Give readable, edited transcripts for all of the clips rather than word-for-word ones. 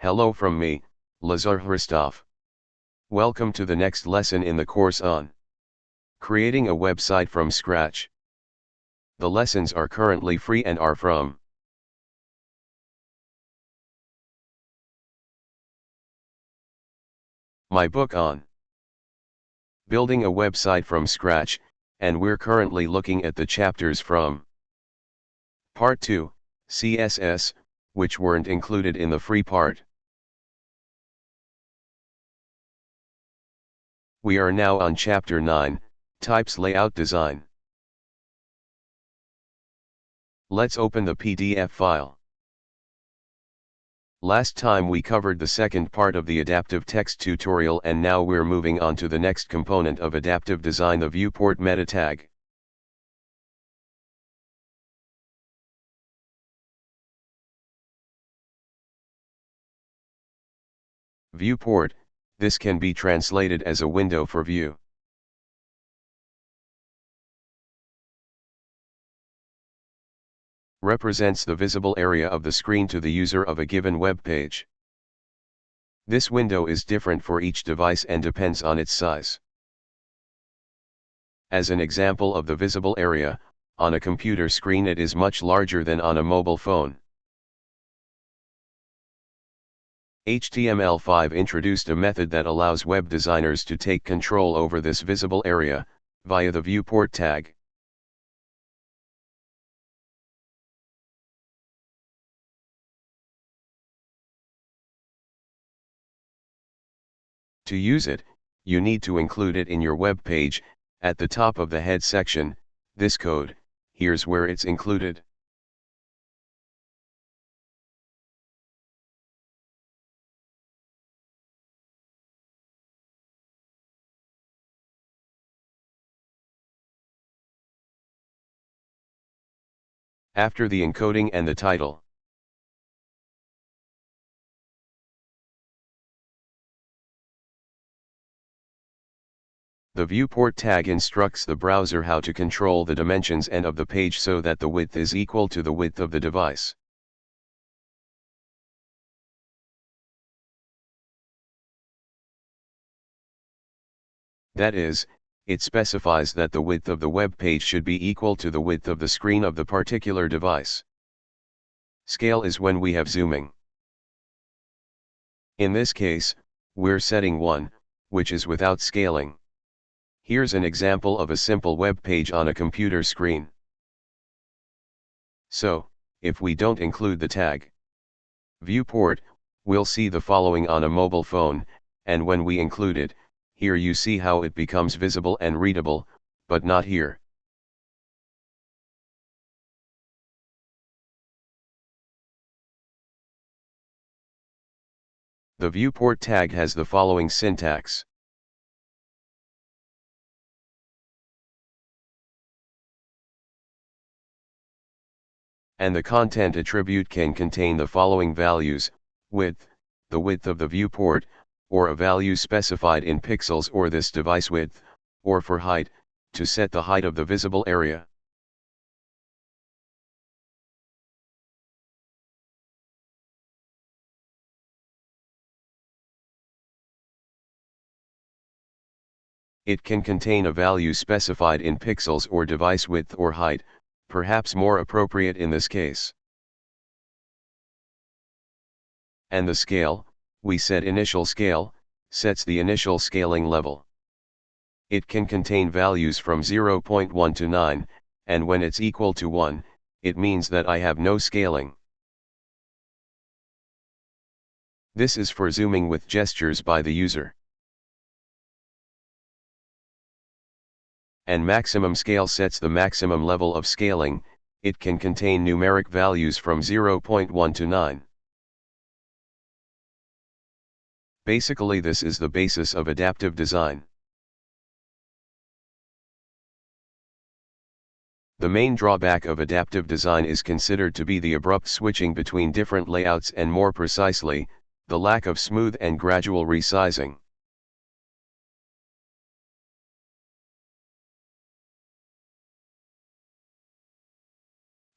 Hello from me, Lazar. Welcome to the next lesson in the course on creating a website from scratch. The lessons are currently free and are from my book on building a website from scratch, and we're currently looking at the chapters from Part 2, CSS, which weren't included in the free part. We are now on Chapter 9, Types Layout Design. Let's open the PDF file. Last time we covered the second part of the adaptive text tutorial, and now we're moving on to the next component of adaptive design, the Viewport meta tag. Viewport, this can be translated as a window for view. Represents the visible area of the screen to the user of a given web page. This window is different for each device and depends on its size. As an example of the visible area, on a computer screen it is much larger than on a mobile phone. HTML5 introduced a method that allows web designers to take control over this visible area, via the viewport tag. To use it, you need to include it in your web page. At the top of the head section, this code, here's where it's included. After the encoding and the title, the viewport tag instructs the browser how to control the dimensions and of the page so that the width is equal to the width of the device. That is, it specifies that the width of the web page should be equal to the width of the screen of the particular device. Scale is when we have zooming. In this case, we're setting 1, which is without scaling. Here's an example of a simple web page on a computer screen. So, if we don't include the tag viewport, we'll see the following on a mobile phone, and when we include it, here you see how it becomes visible and readable, but not here. The viewport tag has the following syntax. And the content attribute can contain the following values: width, the width of the viewport, or a value specified in pixels, or this device width, or for height, to set the height of the visible area. It can contain a value specified in pixels or device width or height, perhaps more appropriate in this case. And the scale, we set initial scale, sets the initial scaling level. It can contain values from 0.1 to 9, and when it's equal to 1, it means that I have no scaling. This is for zooming with gestures by the user. And maximum scale sets the maximum level of scaling. It can contain numeric values from 0.1 to 9. Basically, this is the basis of adaptive design. The main drawback of adaptive design is considered to be the abrupt switching between different layouts, and more precisely, the lack of smooth and gradual resizing.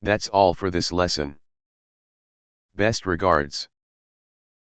That's all for this lesson. Best regards.